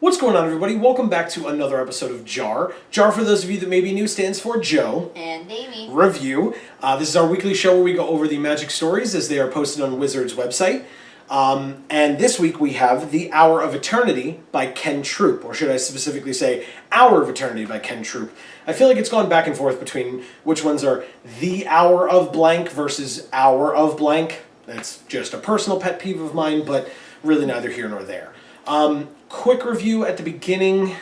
What's going on, everybody? Welcome back to another episode of JaAR. JaAR, for those of you that may be new, stands for Joe. And Amy. Review. This is our weekly show where we go over the magic stories as they are posted on Wizard's website. And this week we have The Hour of Eternity by Ken Troop, or should I specifically say Hour of Eternity by Ken Troop. I feel like it's gone back and forth between which ones are The Hour of Blank versus Hour of Blank. That's just a personal pet peeve of mine, but really neither here nor there. Quick review at the beginning.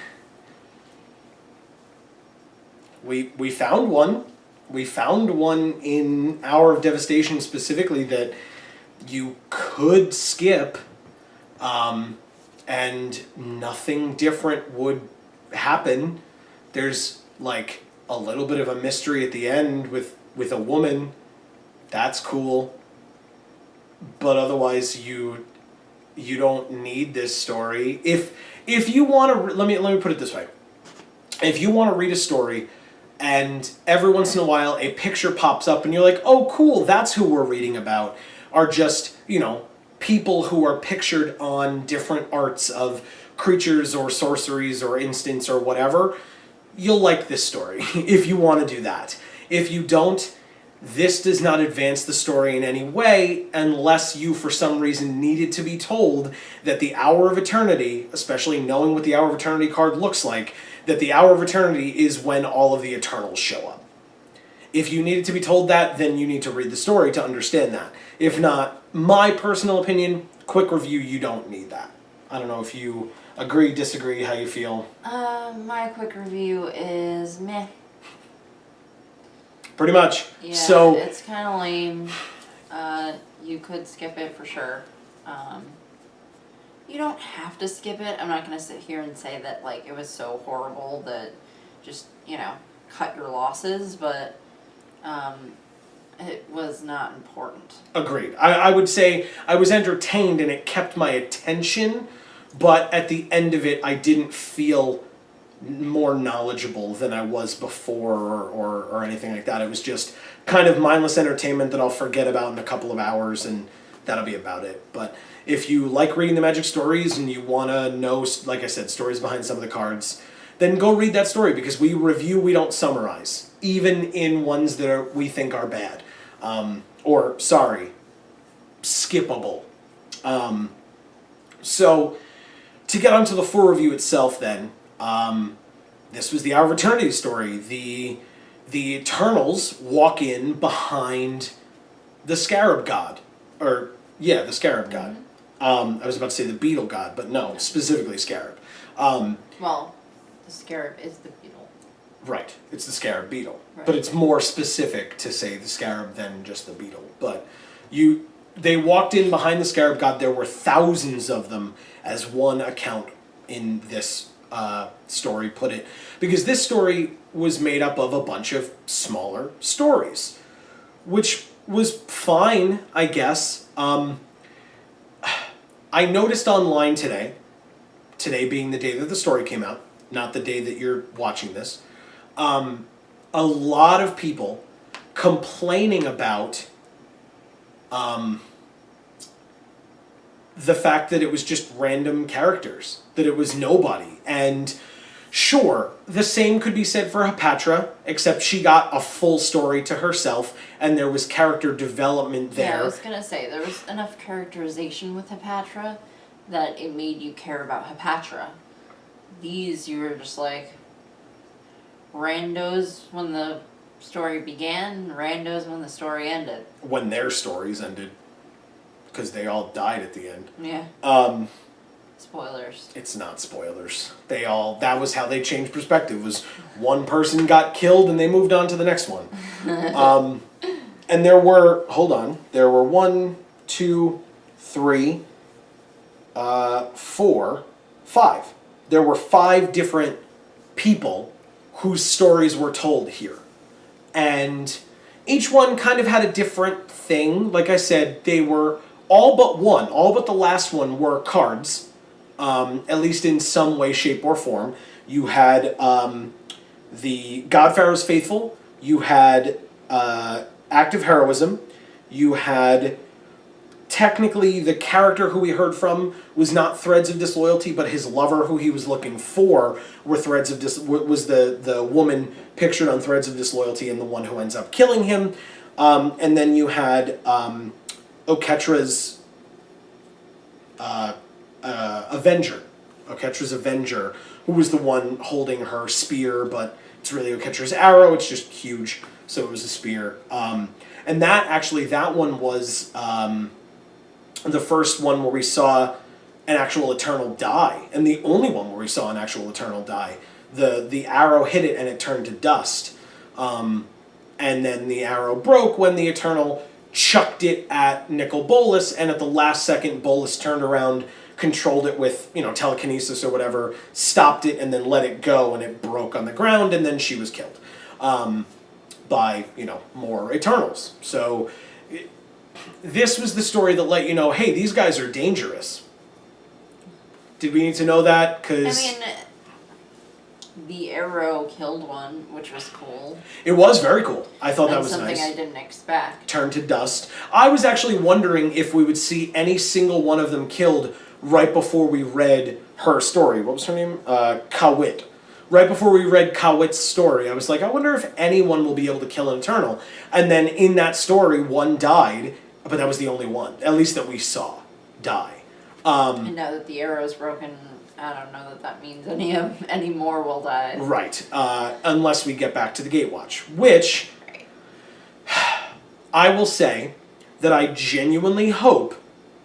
We found one. We found one in Hour of Devastation specifically that you could skip, and nothing different would happen. There's like a little bit of a mystery at the end with a woman. That's cool. But otherwise you don't need this story. If you want to, let me put it this way. If you want to read a story and every once in a while a picture pops up and you're like, oh cool, that's who we're reading about, are just, people who are pictured on different arts of creatures or sorceries or instants or whatever, you'll like this story if you want to do that. If you don't, this does not advance the story in any way unless you, for some reason, needed to be told that the Hour of Eternity, especially knowing what the Hour of Eternity card looks like, that the Hour of Eternity is when all of the Eternals show up. If you needed to be told that, then you need to read the story to understand that. If not, my personal opinion, quick review, you don't need that. I don't know if you agree, disagree, how you feel. My quick review is meh. Pretty much. Yeah, so it's kind of lame. You could skip it for sure. You don't have to skip it. I'm not going to sit here and say that like it was so horrible that just, cut your losses, but it was not important. Agreed. I would say I was entertained and it kept my attention, but at the end of it I didn't feel more knowledgeable than I was before or anything like that. It was just kind of mindless entertainment that I'll forget about in a couple of hours, and that'll be about it. But if you like reading the magic stories and you want to know, like I said, stories behind some of the cards, then go read that story, because we review, we don't summarize, even in ones that we think are bad. Skippable. So, to get onto the full review itself then, this was the Hour of Eternity story. The Eternals walk in behind the Scarab God. The Scarab God. I was about to say the Beetle God, but no, specifically Scarab. Well, the Scarab is the beetle. Right, it's the Scarab Beetle. Right. But it's more specific to say the Scarab than just the Beetle. But they walked in behind the Scarab God. There were thousands of them, as one account in this story put it, because this story was made up of a bunch of smaller stories, which was fine, I guess. I noticed online today being the day that the story came out, not the day that you're watching this, a lot of people complaining about the fact that it was just random characters, that it was nobody. And sure, the same could be said for Hepatra, except she got a full story to herself, and there was character development there. Yeah, I was going to say, there was enough characterization with Hepatra that it made you care about Hepatra. These, you were just like, randos when the story began, randos when the story ended. When their stories ended. Because they all died at the end. Yeah. Spoilers. It's not spoilers. That was how they changed perspective, was one person got killed and they moved on to the next one. And there were 1, 2, 3, 4, 5. There were 5 different people whose stories were told here. And each one kind of had a different thing. Like I said, they were all but the last one were cards, at least in some way, shape, or form. You had the God Pharaoh's Faithful, you had Act of Heroism, you had technically the character who we heard from was not threads of disloyalty, but his lover who he was looking for were was the woman pictured on threads of disloyalty and the one who ends up killing him. And then you had Oketra's Avenger. Oketra's Avenger, who was the one holding her spear, but it's really Oketra's arrow. It's just huge, so it was a spear. And that one was the first one where we saw an actual Eternal die, and the only one where we saw an actual Eternal die. The arrow hit it and it turned to dust. And then the arrow broke when the Eternal chucked it at Nicol Bolas, and at the last second, Bolas turned around, controlled it with, telekinesis or whatever, stopped it, and then let it go, and it broke on the ground, and then she was killed by, more Eternals. So this was the story that let you know, hey, these guys are dangerous. Did we need to know that? Because the arrow killed one, which was cool. It was very cool. I thought that was something nice. I didn't expect. Turned to dust. I was actually wondering if we would see any single one of them killed right before we read her story. What was her name? Kawit. Right before we read Kawit's story, I was like, I wonder if anyone will be able to kill an Eternal. And then in that story, one died, but that was the only one, at least that we saw, die. And now that the arrow's broken, I don't know that means any more will die. Right. Unless we get back to the Gatewatch, which I will say that I genuinely hope,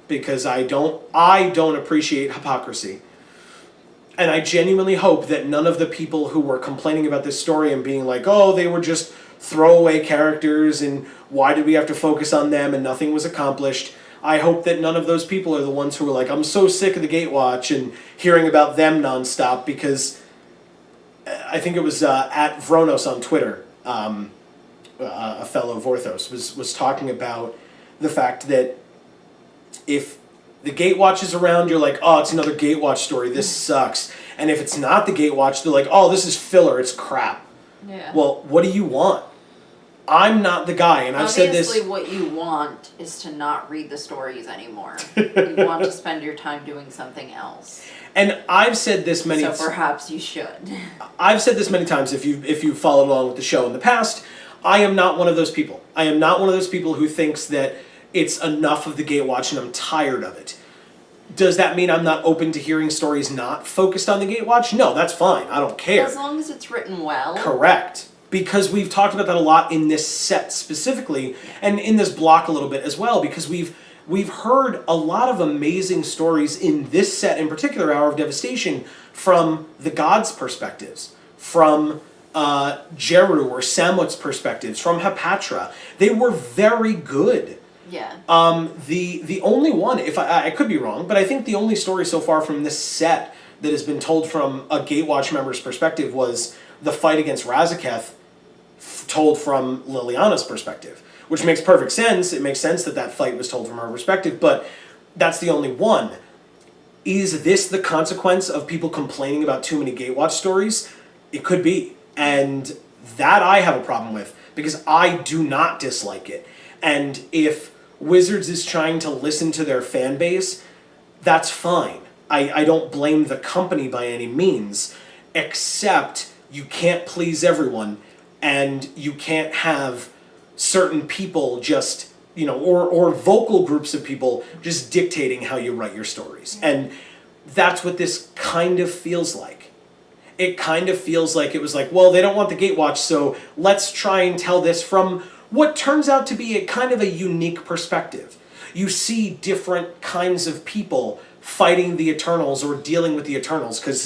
because I don't appreciate hypocrisy, and I genuinely hope that none of the people who were complaining about this story and being like, oh, they were just throwaway characters and why did we have to focus on them and nothing was accomplished, I hope that none of those people are the ones who are like, I'm so sick of the Gatewatch and hearing about them nonstop, because I think it was at Vronos on Twitter, a fellow Vorthos, was talking about the fact that if the Gatewatch is around, you're like, oh, it's another Gatewatch story, this sucks. And if it's not the Gatewatch, they're like, oh, this is filler, it's crap. Yeah. Well, what do you want? I'm not the guy, and I've said this... Obviously, what you want is to not read the stories anymore. You want to spend your time doing something else. And I've said this many... So perhaps you should. I've said this many times, if you've followed along with the show in the past, I am not one of those people. I am not one of those people who thinks that it's enough of the Gatewatch and I'm tired of it. Does that mean I'm not open to hearing stories not focused on the Gatewatch? No, that's fine. I don't care. As long as it's written well. Correct. Because we've talked about that a lot in this set specifically, and in this block a little bit as well, because we've heard a lot of amazing stories in this set in particular, Hour of Devastation, from the gods' perspectives, from Jeru or Samut's perspectives, from Hepatra. They were very good. Yeah. The only one, if I could be wrong, but I think the only story so far from this set that has been told from a Gatewatch member's perspective was the fight against Razaketh, told from Liliana's perspective, which makes perfect sense. It makes sense that fight was told from her perspective, but that's the only one. Is this the consequence of people complaining about too many Gatewatch stories? It could be. And that I have a problem with, because I do not dislike it. And if Wizards is trying to listen to their fan base, that's fine. I don't blame the company by any means, except you can't please everyone, and you can't have certain people just, or vocal groups of people just dictating how you write your stories. And that's what this kind of feels like. It kind of feels like it was like, well, they don't want the Gatewatch, so let's try and tell this from what turns out to be a kind of a unique perspective. You see different kinds of people fighting the Eternals or dealing with the Eternals, because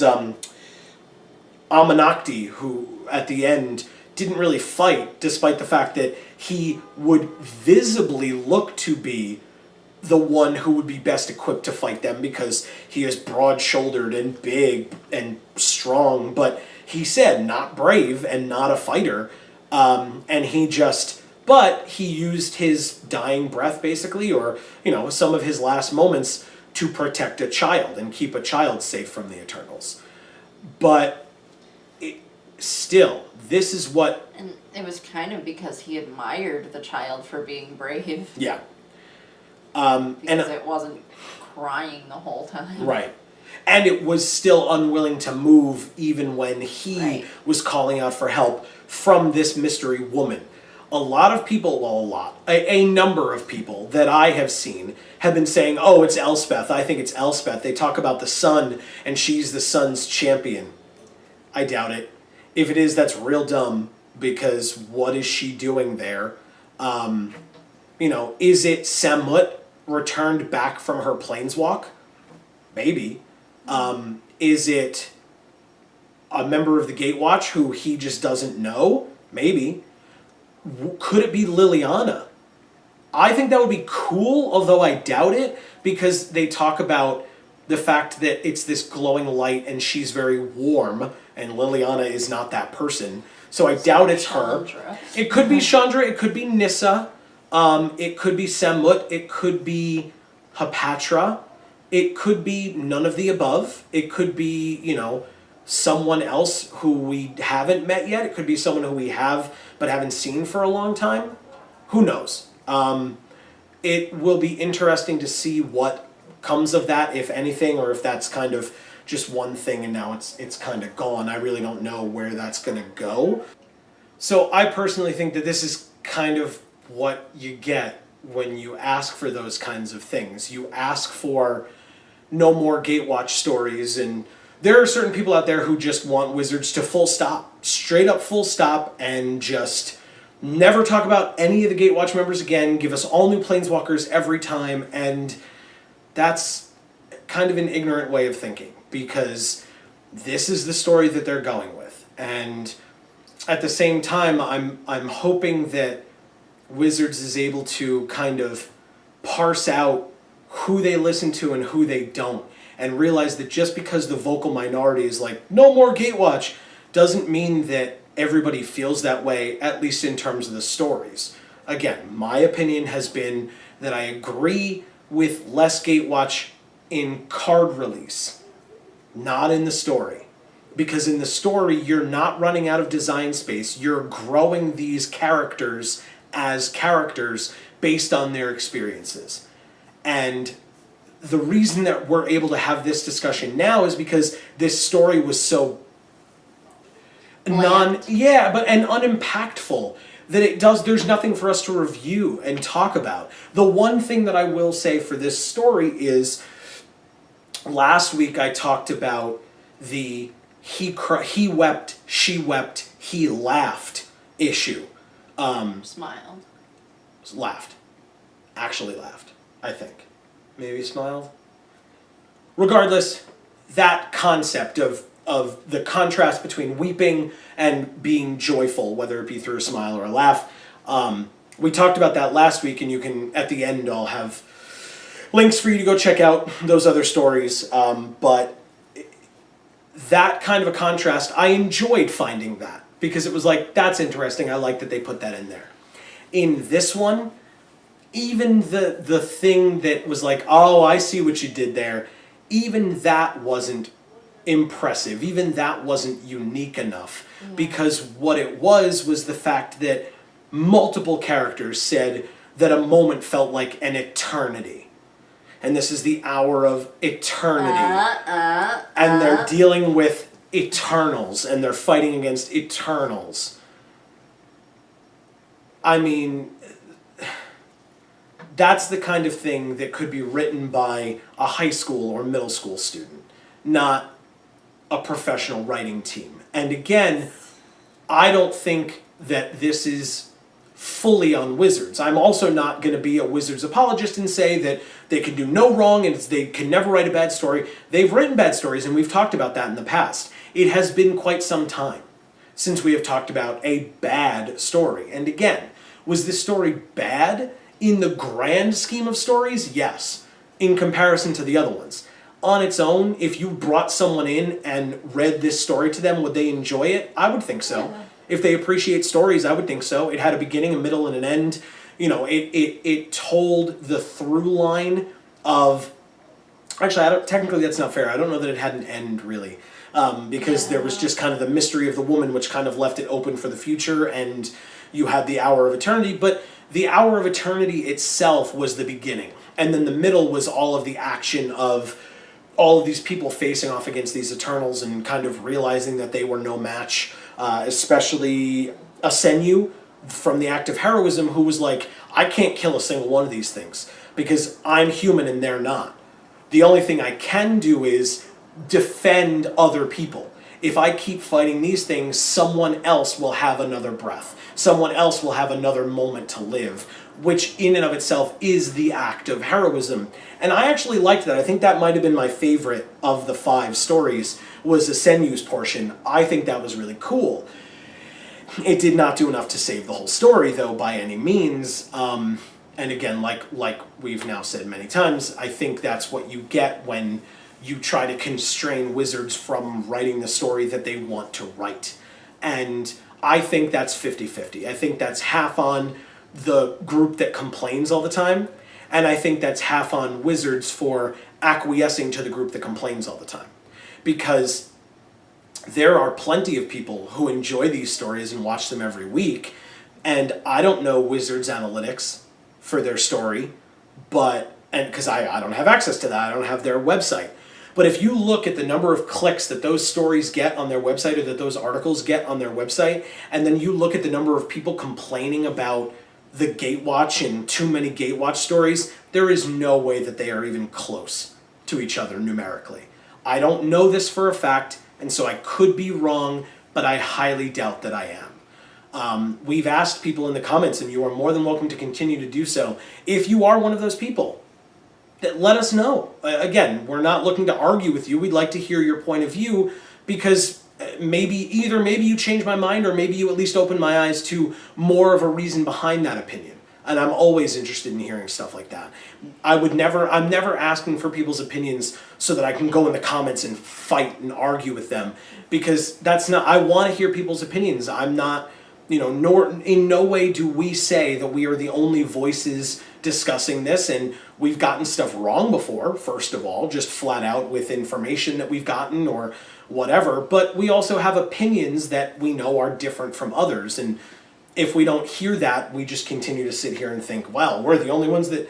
Amanakti, who at the end didn't really fight, despite the fact that he would visibly look to be the one who would be best equipped to fight them, because he is broad-shouldered and big and strong, but he said not brave and not a fighter, and but he used his dying breath, basically, or, some of his last moments to protect a child and keep a child safe from the Eternals. But still, this is what... And it was kind of because he admired the child for being brave. Yeah. Because it wasn't crying the whole time. Right. And it was still unwilling to move even when he was calling out for help from this mystery woman. A lot of people, well, a number of people that I have seen have been saying, oh, it's Elspeth. I think it's Elspeth. They talk about the sun, and she's the sun's champion. I doubt it. If it is, that's real dumb, because what is she doing there? Is it Samut returned back from her planeswalk? Maybe. Is it a member of the Gatewatch who he just doesn't know? Maybe. Could it be Liliana? I think that would be cool, although I doubt it, because they talk about the fact that it's this glowing light and she's very warm, and Liliana is not that person. So I doubt it's her. It could be Chandra, it could be Nissa, it could be Samut, it could be Hapatra, it could be none of the above, it could be, someone else who we haven't met yet, it could be someone who we have but haven't seen for a long time. Who knows? It will be interesting to see what comes of that, if anything, or if that's kind of just one thing and now it's kind of gone. I really don't know where that's going to go. So I personally think that this is kind of what you get when you ask for those kinds of things. You ask for no more Gatewatch stories, and there are certain people out there who just want Wizards to full stop, straight up full stop, and just never talk about any of the Gatewatch members again, give us all new Planeswalkers every time, and that's kind of an ignorant way of thinking, because this is the story that they're going with. And at the same time, I'm hoping that Wizards is able to kind of parse out who they listen to and who they don't, and realize that just because the vocal minority is like, no more Gatewatch, doesn't mean that everybody feels that way, at least in terms of the stories. Again, my opinion has been that I agree with less Gatewatch in card release, not in the story. Because in the story, you're not running out of design space. You're growing these characters as characters based on their experiences. And the reason that we're able to have this discussion now is because this story was so and unimpactful that there's nothing for us to review and talk about. The one thing that I will say for this story is, last week I talked about the he wept, she wept, he laughed issue. Smiled. Laughed. Actually laughed, I think. Maybe smiled. Regardless, that concept of the contrast between weeping and being joyful, whether it be through a smile or a laugh. We talked about that last week, and you can, at the end, I'll have links for you to go check out those other stories. But that kind of a contrast, I enjoyed finding that, because it was like, that's interesting. I like that they put that in there. In this one, even the thing that was like, oh, I see what you did there, even that wasn't impressive. Even that wasn't unique enough, because what it was the fact that multiple characters said that a moment felt like an eternity. And this is the hour of eternity. And they're dealing with Eternals, and they're fighting against Eternals. I mean, that's the kind of thing that could be written by a high school or middle school student, not a professional writing team. And again, I don't think that this is fully on Wizards. I'm also not going to be a Wizards apologist and say that they can do no wrong and they can never write a bad story. They've written bad stories, and we've talked about that in the past. It has been quite some time since we have talked about a bad story. And again, was this story bad in the grand scheme of stories? Yes, in comparison to the other ones. On its own, if you brought someone in and read this story to them, would they enjoy it? I would think so. Yeah. If they appreciate stories, I would think so. It had a beginning, a middle, and an end. It told the through line of... Actually, technically that's not fair. I don't know that it had an end, really. Because there was just kind of the mystery of the woman, which kind of left it open for the future, and you had the Hour of Eternity. But the Hour of Eternity itself was the beginning. And then the middle was all of the action of all of these people facing off against these Eternals and kind of realizing that they were no match, especially Asenyu from the Act of Heroism, who was like, I can't kill a single one of these things because I'm human and they're not. The only thing I can do is defend other people. If I keep fighting these things, someone else will have another breath. Someone else will have another moment to live, which in and of itself is the act of heroism. And I actually liked that. I think that might have been my favorite of the 5 stories, was the Senyu's portion. I think that was really cool. It did not do enough to save the whole story, though, by any means. And again, like we've now said many times, I think that's what you get when you try to constrain wizards from writing the story that they want to write. And I think that's 50-50. I think that's half on the group that complains all the time, and I think that's half on wizards for acquiescing to the group that complains all the time. Because there are plenty of people who enjoy these stories and watch them every week, and I don't know Wizards analytics for their story, and because I don't have access to that, I don't have their website. But if you look at the number of clicks that those stories get on their website or that those articles get on their website, and then you look at the number of people complaining about the Gatewatch and too many Gatewatch stories, there is no way that they are even close to each other numerically. I don't know this for a fact, and so I could be wrong, but I highly doubt that I am. We've asked people in the comments, and you are more than welcome to continue to do so. If you are one of those people, let us know. Again, we're not looking to argue with you. We'd like to hear your point of view, because maybe you change my mind, or maybe you at least open my eyes to more of a reason behind that opinion. And I'm always interested in hearing stuff like that. I'm never asking for people's opinions so that I can go in the comments and fight and argue with them, because that's not, I want to hear people's opinions. I'm not, nor in no way do we say that we are the only voices discussing this, and we've gotten stuff wrong before, first of all, just flat out with information that we've gotten or whatever, but we also have opinions that we know are different from others, and if we don't hear that, we just continue to sit here and think, well, we're the only ones that,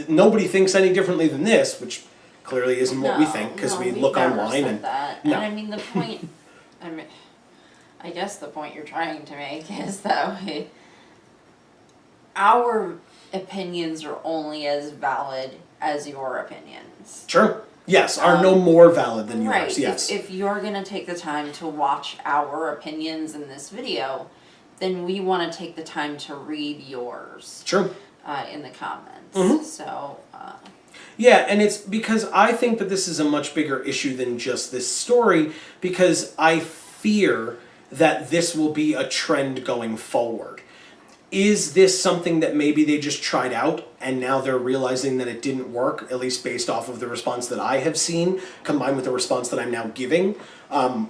nobody thinks any differently than this, which clearly isn't what we think, because we look online and... that. No. And I mean, the point, I guess the point you're trying to make is that our opinions are only as valid as your opinions. Sure. Yes, are no more valid than yours, right. yes. If you're going to take the time to watch our opinions in this video, then we want to take the time to read yours. Sure. In the comments. Mm-hmm. So... Yeah, and it's because I think that this is a much bigger issue than just this story, because I fear that this will be a trend going forward. Is this something that maybe they just tried out and now they're realizing that it didn't work, at least based off of the response that I have seen, combined with the response that I'm now giving?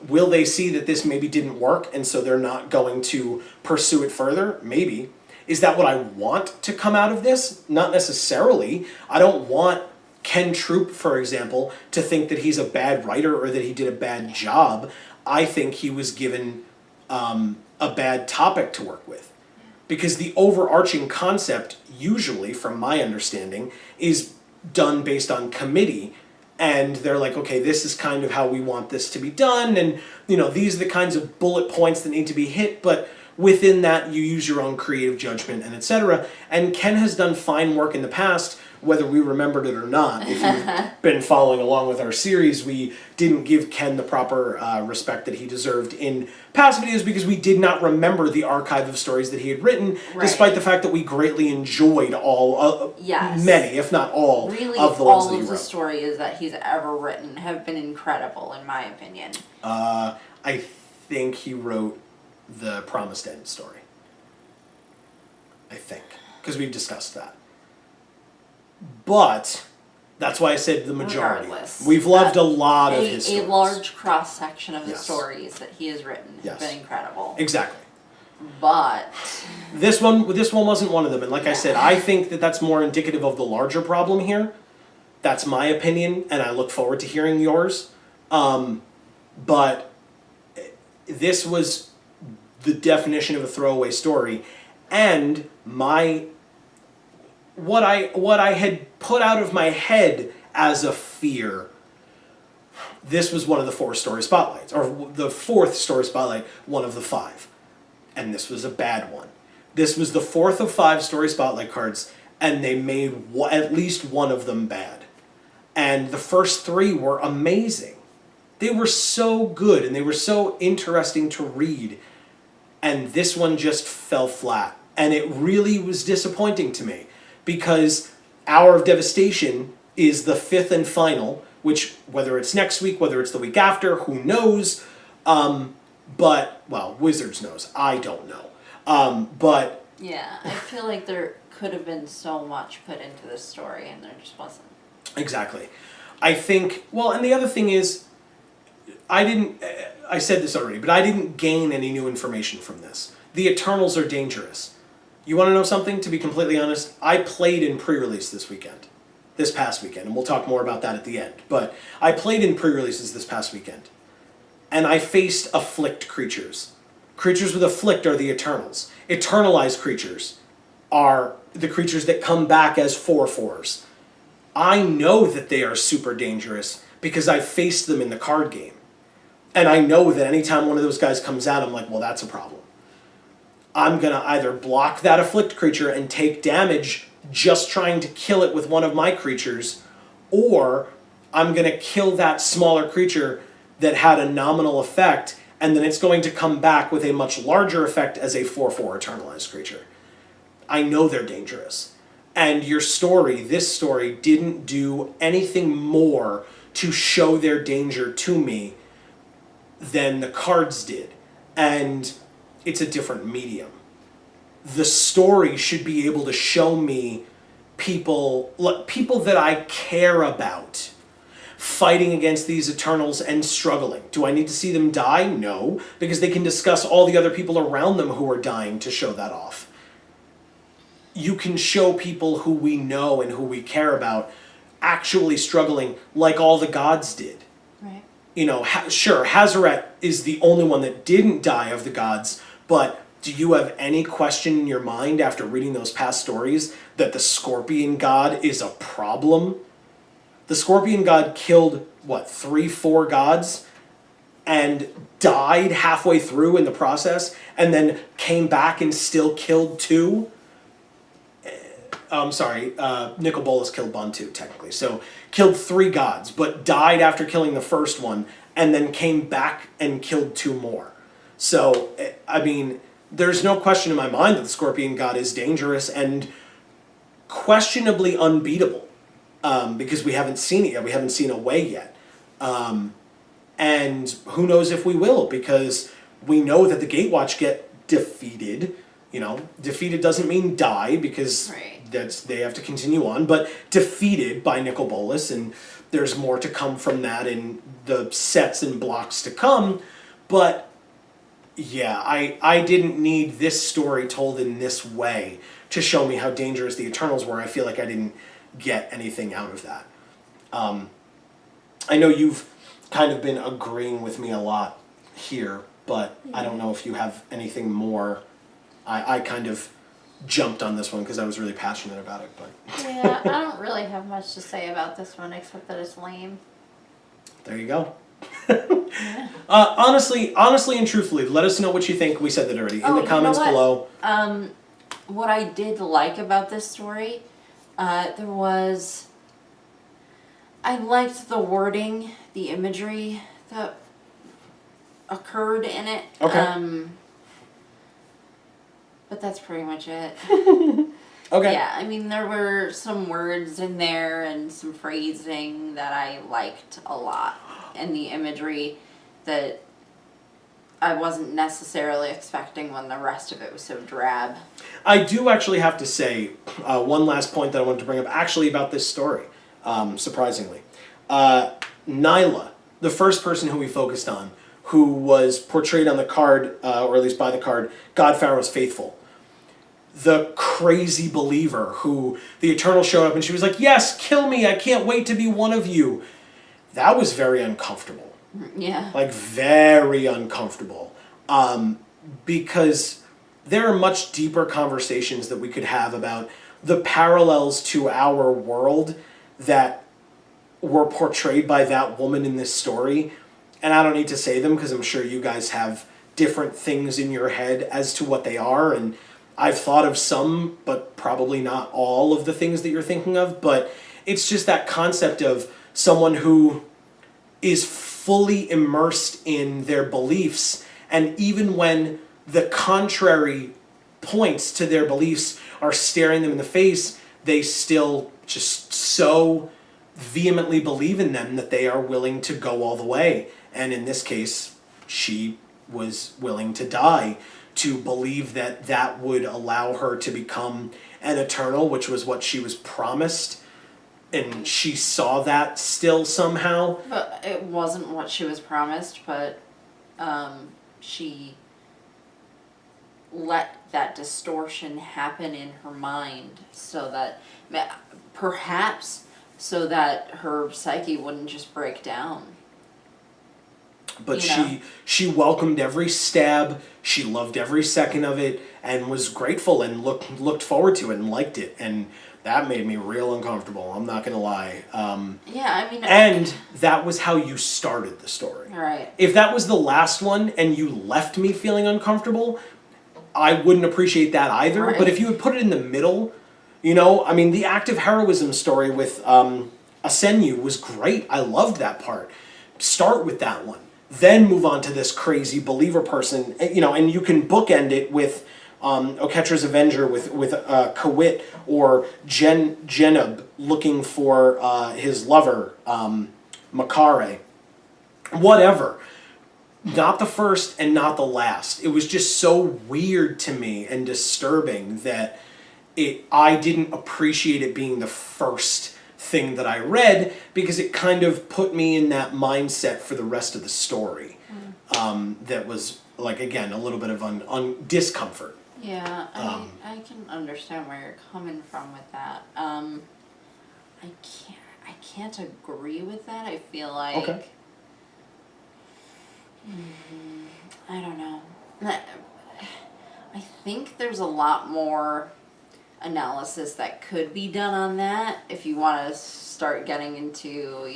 Will they see that this maybe didn't work and so they're not going to pursue it further? Maybe. Is that what I want to come out of this? Not necessarily. I don't want Ken Troop, for example, to think that he's a bad writer or that he did a bad job. I think he was given a bad topic to work with. Because the overarching concept, usually, from my understanding, is done based on committee. And they're like, okay, this is kind of how we want this to be done. And, these are the kinds of bullet points that need to be hit. But within that, you use your own creative judgment and etc. And Ken has done fine work in the past, whether we remembered it or not. If you've been following along with our series, we didn't give Ken the proper respect that he deserved in past videos because we did not remember the archive of stories that he had written, despite the fact that we greatly enjoyed many, if not all, really, of the ones that he wrote. All of the stories that he's ever written have been incredible, in my opinion. I think he wrote the Promised End story. I think. Because we've discussed that. But that's why I said the majority. Regardless, we've loved a lot of his stories. A large cross-section of the stories that he has written have been incredible. Exactly. But... This one wasn't one of them. And like I said, I think that that's more indicative of the larger problem here. That's my opinion, and I look forward to hearing yours. But this was the definition of a throwaway story. And my what I had put out of my head as a fear, this was one of the 4 story spotlights, or the 4th story spotlight, one of the 5. And this was a bad one. This was the 4th of 5 story spotlight cards, and they made at least one of them bad. And the first 3 were amazing. They were so good, and they were so interesting to read. And this one just fell flat. And it really was disappointing to me, because Hour of Devastation is the 5th and final, which, whether it's next week, whether it's the week after, who knows? But, well, Wizards knows. I don't know. But... Yeah, I feel like there could have been so much put into this story, and there just wasn't. Exactly. I think, well, and the other thing is, I said this already, but I didn't gain any new information from this. The Eternals are dangerous. You want to know something? To be completely honest, I played in pre-release this past weekend, and we'll talk more about that at the end. But I played in pre-releases this past weekend, and I faced afflict creatures. Creatures with afflict are the Eternals. Eternalized creatures are the creatures that come back as 4/4s. I know that they are super dangerous because I faced them in the card game. And I know that anytime one of those guys comes out, I'm like, well, that's a problem. I'm going to either block that afflict creature and take damage just trying to kill it with one of my creatures, or I'm going to kill that smaller creature that had a nominal effect, and then it's going to come back with a much larger effect as a 4/4 Eternalized creature. I know they're dangerous. And this story, didn't do anything more to show their danger to me than the cards did. And it's a different medium. The story should be able to show me people that I care about fighting against these Eternals and struggling. Do I need to see them die? No, because they can discuss all the other people around them who are dying to show that off. You can show people who we know and who we care about actually struggling like all the gods did. Right. You know, sure, Hazaret is the only one that didn't die of the gods, but do you have any question in your mind after reading those past stories that the Scorpion God is a problem? The Scorpion God killed, 3-4 gods and died halfway through in the process, and then came back and still killed 2? I'm sorry, Nicol Bolas killed Bantu, technically. So, killed 3 gods, but died after killing the first one, and then came back and killed 2 more. So, I mean, there's no question in my mind that the Scorpion God is dangerous and questionably unbeatable, because we haven't seen it yet. We haven't seen a way yet. And who knows if we will, because we know that the Gatewatch get defeated. You know, defeated doesn't mean die, because they have to continue on, but defeated by Nicol Bolas, and there's more to come from that in the sets and blocks to come. But yeah, I didn't need this story told in this way to show me how dangerous the Eternals were. I feel like I didn't get anything out of that. I know you've kind of been agreeing with me a lot here, but I don't know if you have anything more. I kind of jumped on this one because I was really passionate about it. But yeah, I don't really have much to say about this one except that it's lame. There you go. Honestly and truthfully, let us know what you think. We said that already in the comments below. What I did like about this story, I liked the wording, the imagery that occurred in it. Okay. But that's pretty much it. Okay. Yeah, I mean, there were some words in there and some phrasing that I liked a lot, and the imagery that I wasn't necessarily expecting when the rest of it was so drab. I do actually have to say one last point that I wanted to bring up actually about this story, surprisingly. Nyla, the first person who we focused on, who was portrayed on the card, or at least by the card, God Pharaoh's Faithful. The crazy believer who the Eternal showed up and she was like, yes, kill me, I can't wait to be one of you. That was very uncomfortable. Yeah. Like, very uncomfortable. Because there are much deeper conversations that we could have about the parallels to our world that were portrayed by that woman in this story, and I don't need to say them because I'm sure you guys have different things in your head as to what they are, and I've thought of some, but probably not all of the things that you're thinking of, but it's just that concept of someone who is fully immersed in their beliefs, and even when the contrary points to their beliefs are staring them in the face, they still just so vehemently believe in them that they are willing to go all the way. And in this case, she was willing to die to believe that that would allow her to become an Eternal, which was what she was promised. And she saw that still somehow. But it wasn't what she was promised, but she let that distortion happen in her mind so that perhaps so that her psyche wouldn't just break down. But she welcomed every stab, she loved every second of it, and was grateful and looked forward to it and liked it, and that made me real uncomfortable, I'm not gonna lie. Yeah, I mean... And that was how you started the story. Right. If that was the last one and you left me feeling uncomfortable, I wouldn't appreciate that either. Right. But if you had put it in the middle, the act of heroism story with Asenyu was great. I loved that part. Start with that one. Then move on to this crazy believer person, and you can bookend it with Oketra's Avenger with Kawit or Jenub looking for his lover, Makare. Whatever. Not the first and not the last. It was just so weird to me and disturbing that I didn't appreciate it being the first thing that I read, because it kind of put me in that mindset for the rest of the story. That was, like, again, a little bit of discomfort. Yeah, I can understand where you're coming from with that. I can't agree with that. I feel like... Okay. I don't know. I think there's a lot more analysis that could be done on that if you want to start getting into,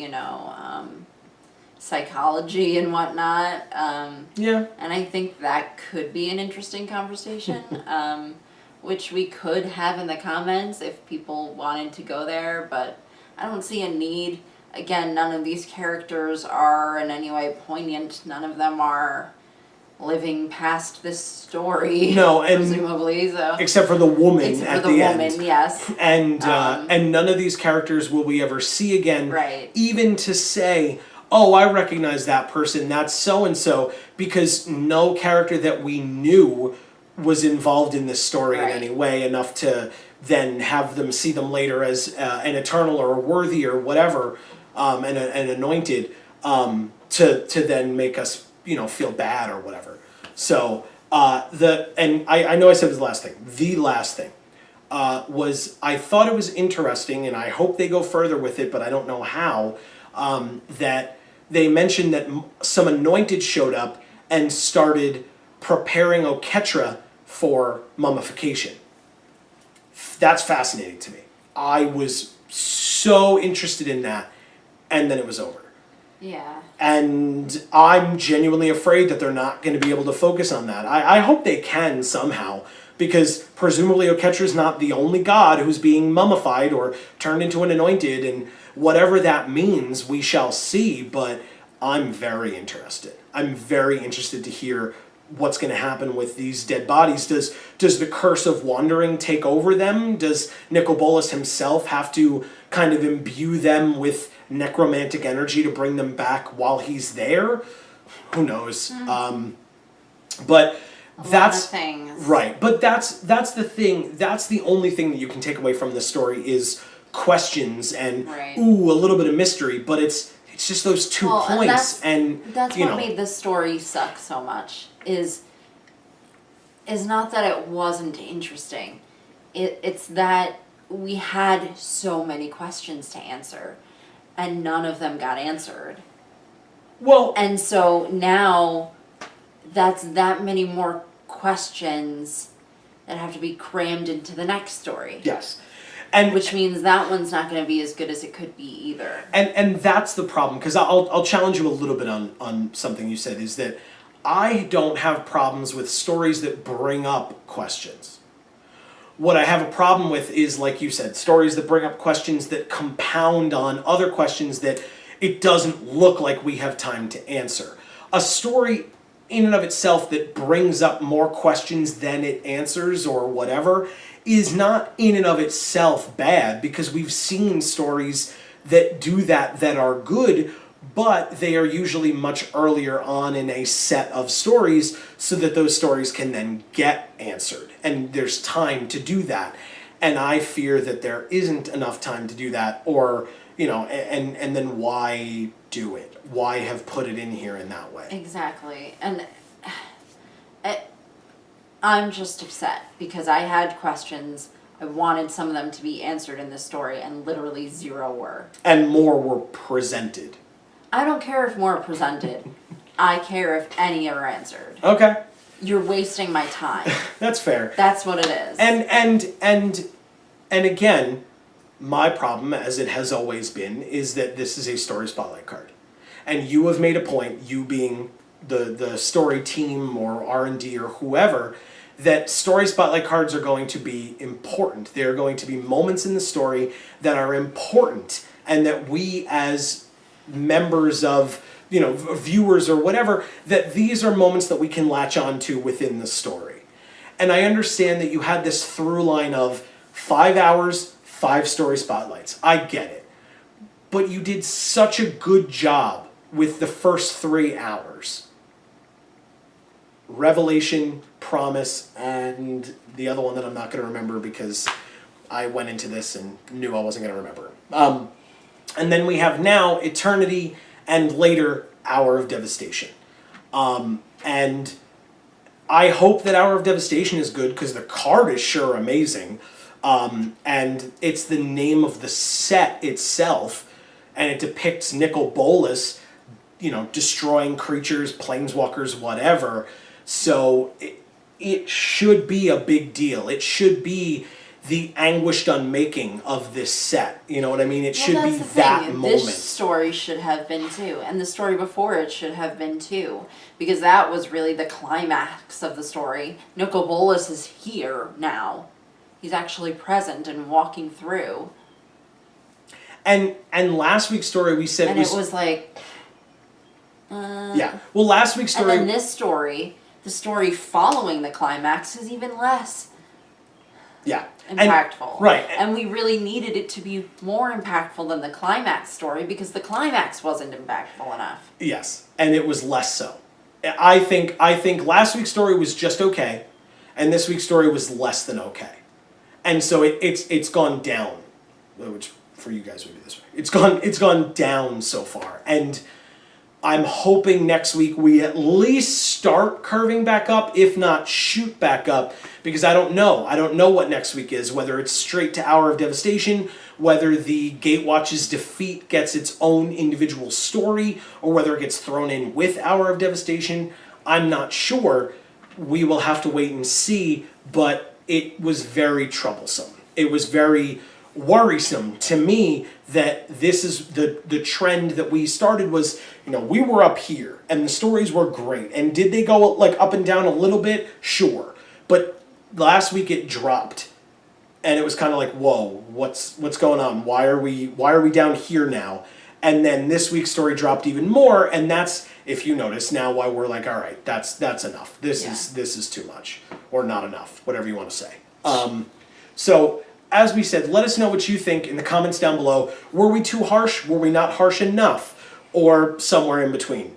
psychology and whatnot. Yeah. And I think that could be an interesting conversation, which we could have in the comments if people wanted to go there, but I don't see a need. Again, none of these characters are in any way poignant. None of them are living past this story. No, and presumably, so except for the woman at the end. Yes. And none of these characters will we ever see again. Right. Even to say, oh, I recognize that person, that's so-and-so, because no character that we knew was involved in this story in any way enough to then have them see them later as an Eternal or a Worthy or whatever, and anointed, to then make us feel bad or whatever. So I know I said this the last thing. The last thing was I thought it was interesting, and I hope they go further with it, but I don't know how. That they mentioned that some anointed showed up and started preparing Oketra for mummification. That's fascinating to me. I was so interested in that, and then it was over. Yeah. And I'm genuinely afraid that they're not going to be able to focus on that. I hope they can somehow, because presumably Oketra's not the only god who's being mummified or turned into an anointed, and whatever that means, we shall see, but I'm very interested. I'm very interested to hear what's going to happen with these dead bodies. Does the curse of wandering take over them? Does Nicobolus himself have to kind of imbue them with necromantic energy to bring them back while he's there? Who knows? But that's things. Right. But that's the thing. That's the only thing that you can take away from this story is questions and a little bit of mystery. But it's just those 2 points, and that's what made this story suck so much. Is not that it wasn't interesting. It's that we had so many questions to answer, and none of them got answered. Well, and so now that's that many more questions that have to be crammed into the next story. Yes. And which means that one's not going to be as good as it could be either. And that's the problem, because I'll challenge you a little bit on something you said, is that I don't have problems with stories that bring up questions. What I have a problem with is, like you said, stories that bring up questions that compound on other questions that it doesn't look like we have time to answer. A story in and of itself that brings up more questions than it answers or whatever is not in and of itself bad, because we've seen stories that do that are good, but they are usually much earlier on in a set of stories so that those stories can then get answered. And there's time to do that. And I fear that there isn't enough time to do that, or, and then why do it? Why have put it in here in that way? Exactly. And I'm just upset because I had questions. I wanted some of them to be answered in this story, and literally zero were. And more were presented. I don't care if more are presented. I care if any are answered. Okay. You're wasting my time. That's fair. That's what it is. And again, my problem, as it has always been, is that this is a story spotlight card. And you have made a point, you being the story team or R&D or whoever, that story spotlight cards are going to be important. They're going to be moments in the story that are important, and that we as members of, viewers or whatever, that these are moments that we can latch on to within the story. And I understand that you had this through line of 5 hours, 5 story spotlights. I get it. But you did such a good job with the first 3 hours. Revelation, Promise, and the other one that I'm not going to remember because I went into this and knew I wasn't going to remember. And then we have now Eternity, and later Hour of Devastation. And I hope that Hour of Devastation is good, because the card is sure amazing. And it's the name of the set itself, and it depicts Nicol Bolas, destroying creatures, planeswalkers, whatever. So it should be a big deal. It should be the anguished unmaking of this set. You know what I mean? It should be that moment. This story should have been too, and the story before it should have been too, because that was really the climax of the story. Nicol Bolas is here now. He's actually present and walking through. And last week's story we said it was like... yeah. Well, last week's story... And then this story, the story following the climax, is even less... Yeah. impactful. Right. And we really needed it to be more impactful than the climax story, because the climax wasn't impactful enough. Yes. And it was less so. I think last week's story was just okay, and this week's story was less than okay. And so it's gone down, which for you guys would be this way. It's gone down so far. And I'm hoping next week we at least start curving back up, if not shoot back up, because I don't know. I don't know what next week is, whether it's straight to Hour of Devastation, whether the Gatewatch's defeat gets its own individual story, or whether it gets thrown in with Hour of Devastation. I'm not sure. We will have to wait and see, but it was very troublesome. It was very worrisome to me that this is the trend that we started was, we were up here and the stories were great. And did they go like up and down a little bit? Sure. But last week it dropped, and it was kind of like, whoa, what's going on? Why are we down here now? And then this week's story dropped even more, and that's, if you notice now, why we're like, all right, that's enough. This is too much, or not enough, whatever you want to say. So as we said, let us know what you think in the comments down below. Were we too harsh? Were we not harsh enough? Or somewhere in between?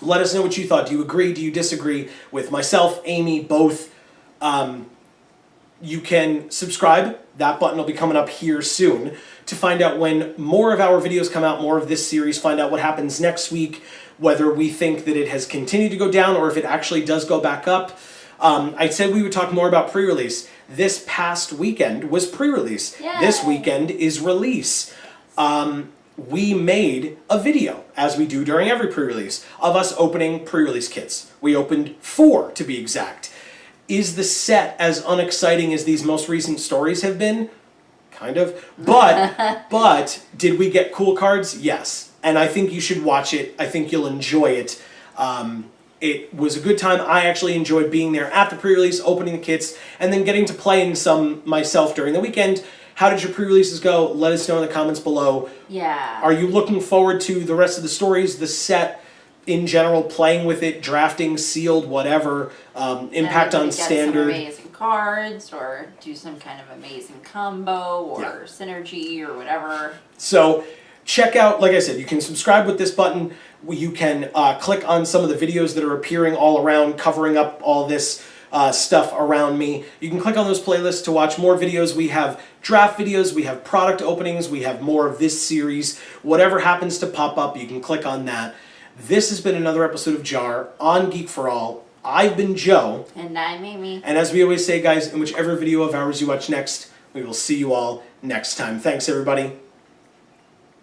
Let us know what you thought. Do you agree? Do you disagree with myself, Amy, both? You can subscribe. That button will be coming up here soon to find out when more of our videos come out, more of this series, find out what happens next week, whether we think that it has continued to go down or if it actually does go back up. I said we would talk more about pre-release. This past weekend was pre-release. Yay. This weekend is release. We made a video, as we do during every pre-release, of us opening pre-release kits. We opened 4, to be exact. Is the set as unexciting as these most recent stories have been? kind of. But did we get cool cards? Yes. And I think you should watch it. I think you'll enjoy it. It was a good time. I actually enjoyed being there at the pre-release, opening the kits, and then getting to play in some myself during the weekend. How did your pre-releases go? Let us know in the comments below. Yeah. Are you looking forward to the rest of the stories, the set in general, playing with it, drafting, sealed, whatever, impact on standard? Get some amazing cards, or do some kind of amazing combo, or synergy, or whatever. So check out, like I said, you can subscribe with this button. You can click on some of the videos that are appearing all around, covering up all this stuff around me. You can click on those playlists to watch more videos. We have draft videos, we have product openings, we have more of this series. Whatever happens to pop up, you can click on that. This has been another episode of JaAR on Geek for All. I've been Joe. And I'm Amy. And as we always say, guys, in whichever video of ours you watch next, we will see you all next time. Thanks, everybody.